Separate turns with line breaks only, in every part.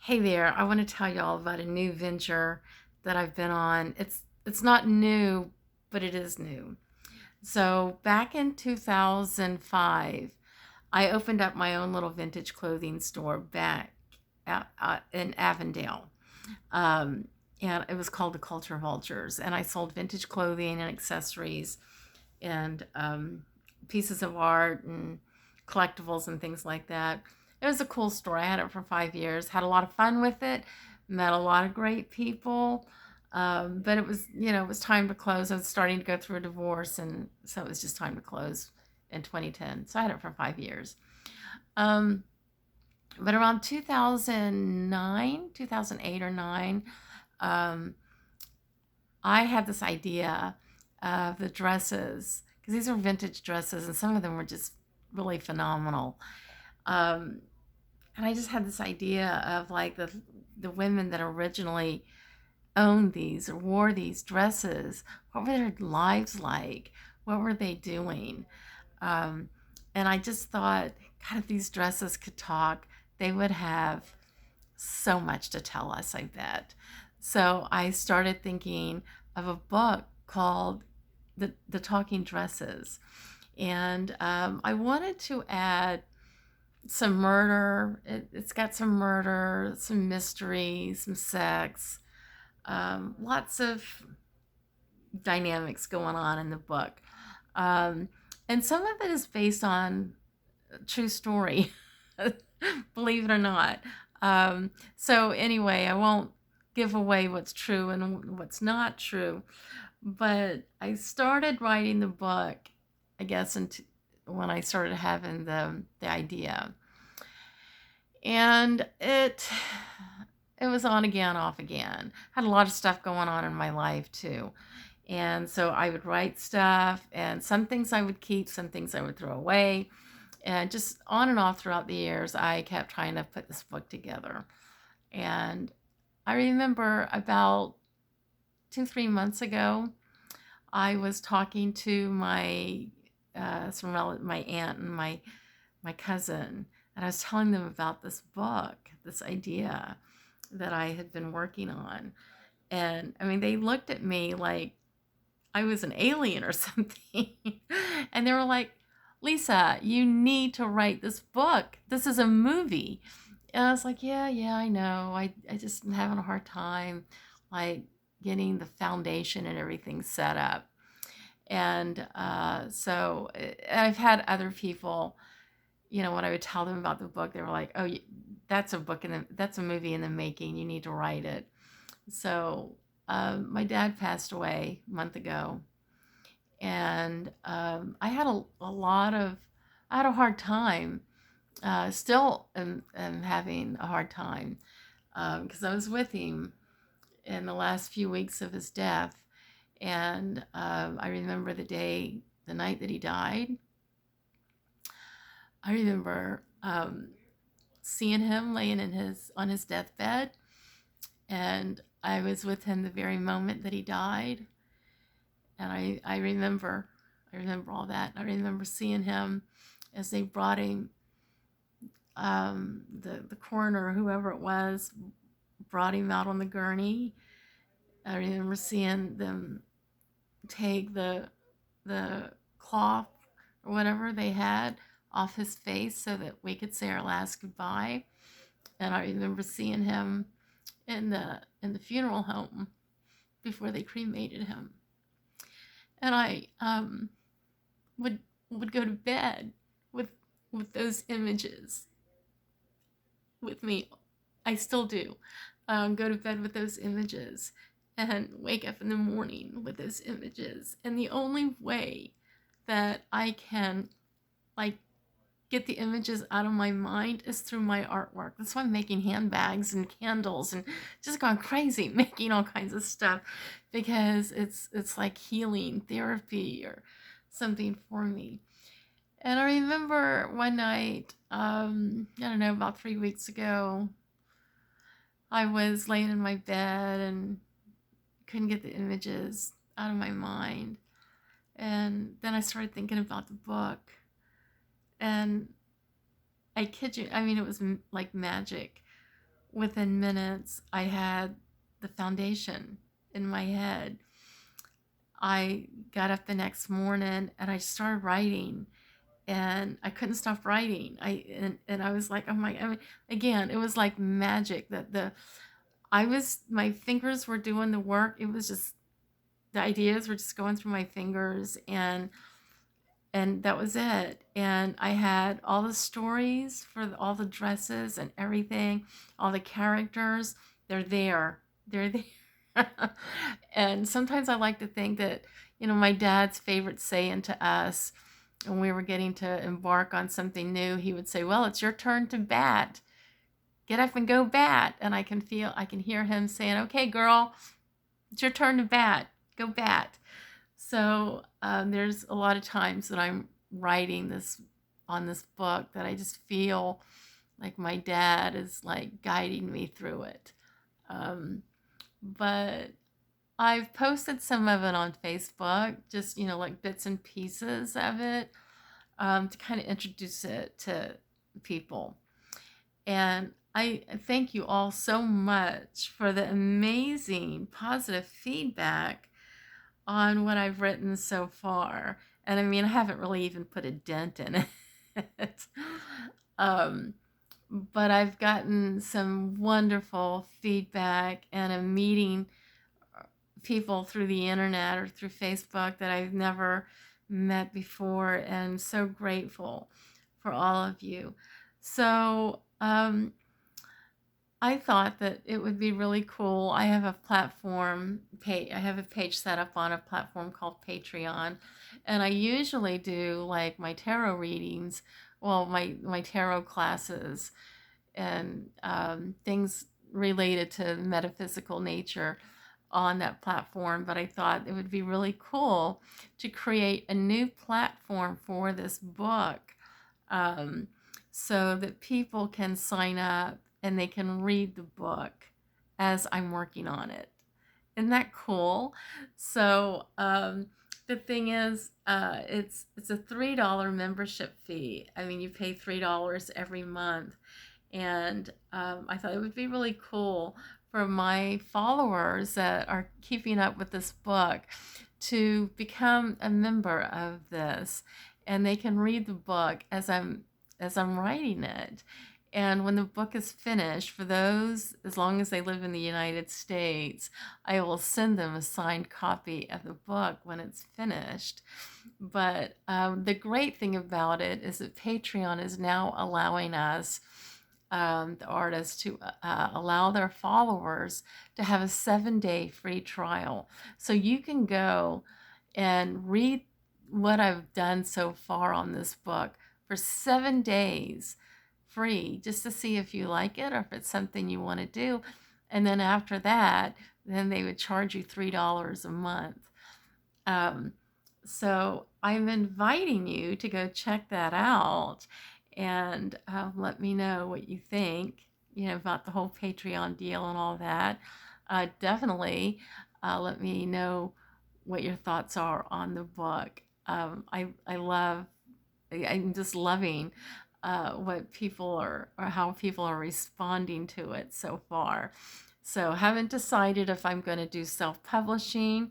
Hey there, I want to tell you all about a new venture that I've been on. It's not new, but it is new. So, back in 2005, I opened up my own little vintage clothing store back in Avondale. Um, and it was called the Culture Vultures. And I sold vintage clothing and accessories and pieces of art and collectibles and things like that. It was a cool store. I had it for 5 years, had a lot of fun with it, met a lot of great people. But it was time to close. I was starting to go through a divorce, and so it was just time to close in 2010. So I had it for 5 years. Um, but around 2009, 2008 or 9, um, I had this idea of the dresses because these are vintage dresses, and some of them were just really phenomenal. Um, and I just had this idea of like the women that originally owned these or wore these dresses. What were their lives like? What were they doing? Um, and I just thought, God, if these dresses could talk, they would have so much to tell us, I bet. So I started thinking of a book called The Talking Dresses. And I wanted to add some murder. It's got some murder, some mystery, some sex, lots of dynamics going on in the book. Um, and some of it is based on a true story, believe it or not. So, anyway, I won't give away what's true and what's not true. But I started writing the book, I guess, when I started having the idea. And it was on again, off again. Had a lot of stuff going on in my life too. And so I would write stuff, and some things I would keep, some things I would throw away. And just on and off throughout the years, I kept trying to put this book together. And I remember about 2, 3 months ago, I was talking to my aunt and my cousin, and I was telling them about this book, this idea that I had been working on. And I mean, they looked at me like I was an alien or something. And they were like, Lisa, you need to write this book. This is a movie. And I was like, yeah, I know. I just am having a hard time, like, getting the foundation and everything set up. And so I've had other people, when I would tell them about the book, they were like, "Oh, that's a movie in the making. You need to write it." So my dad passed away a month ago, and I had a hard time. Still am having a hard time because I was with him in the last few weeks of his death, and I remember the night that he died. I remember seeing him laying on his deathbed, and I was with him the very moment that he died. And I remember all that. I remember seeing him as they brought him, the coroner, whoever it was, brought him out on the gurney. I remember seeing them take the cloth or whatever they had off his face so that we could say our last goodbye. And I remember seeing him in the funeral home before they cremated him. And I would would go to bed with with those images with me. I still do. Go to bed with those images and wake up in the morning with those images. And the only way that I can, like, get the images out of my mind is through my artwork. That's why I'm making handbags and candles and just going crazy making all kinds of stuff, because it's like healing therapy or something for me. And I remember one night, I don't know, about 3 weeks ago, I was laying in my bed and couldn't get the images out of my mind. And then I started thinking about the book. And I kid you, I mean, it was like magic. within minutes, I had the foundation in my head. I got up the next morning and I started writing, and I couldn't stop writing. And I was like, oh my, I mean, again, it was like magic that my fingers were doing the work. It was just, the ideas were just going through my fingers, and that was it. And I had all the stories for all the dresses and everything, all the characters. They're there. They're there. And sometimes I like to think that, my dad's favorite saying to us when we were getting to embark on something new, he would say, well, it's your turn to bat. Get up and go bat. And I can hear him saying, okay, girl, it's your turn to bat. Go bat. So there's a lot of times that I'm writing on this book that I just feel like my dad is like guiding me through it. But I've posted some of it on Facebook, just, like bits and pieces of it, to kind of introduce it to people. And I thank you all so much for the amazing positive feedback on what I've written so far. And I mean, I haven't really even put a dent in it. But I've gotten some wonderful feedback, and I'm meeting people through the internet or through Facebook that I've never met before, and I'm so grateful for all of you. So I thought that it would be really cool. I have a page set up on a platform called Patreon, and I usually do like my tarot readings, well, my tarot classes, and things related to metaphysical nature on that platform. But I thought it would be really cool to create a new platform for this book, so that people can sign up and they can read the book as I'm working on it. Isn't that cool? So the thing is, it's a $3 membership fee. I mean, you pay $3 every month. And I thought it would be really cool for my followers that are keeping up with this book to become a member of this, and they can read the book as I'm writing it. And when the book is finished, for those, as long as they live in the United States, I will send them a signed copy of the book when it's finished. But the great thing about it is that Patreon is now allowing us, the artists, to allow their followers to have a 7-day free trial. So you can go and read what I've done so far on this book for 7 days free, just to see if you like it or if it's something you want to do. And then after that, then they would charge you $3 a month. So I'm inviting you to go check that out, and let me know what you think, about the whole Patreon deal and all that. Definitely let me know what your thoughts are on the book. I'm just loving what people or how people are responding to it so far. So haven't decided if I'm going to do self-publishing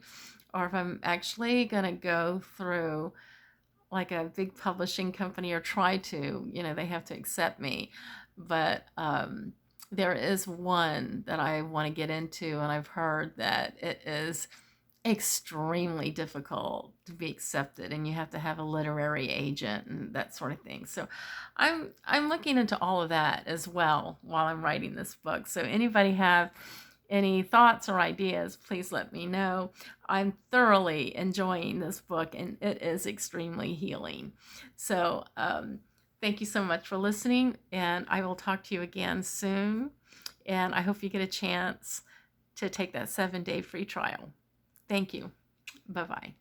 or if I'm actually going to go through like a big publishing company, or try to, they have to accept me. But there is one that I want to get into, and I've heard that it is extremely difficult to be accepted, and you have to have a literary agent and that sort of thing. So I'm looking into all of that as well while I'm writing this book. So anybody have any thoughts or ideas, please let me know. I'm thoroughly enjoying this book, and it is extremely healing. So thank you so much for listening, and I will talk to you again soon. And I hope you get a chance to take that 7-day free trial. Thank you. Bye-bye.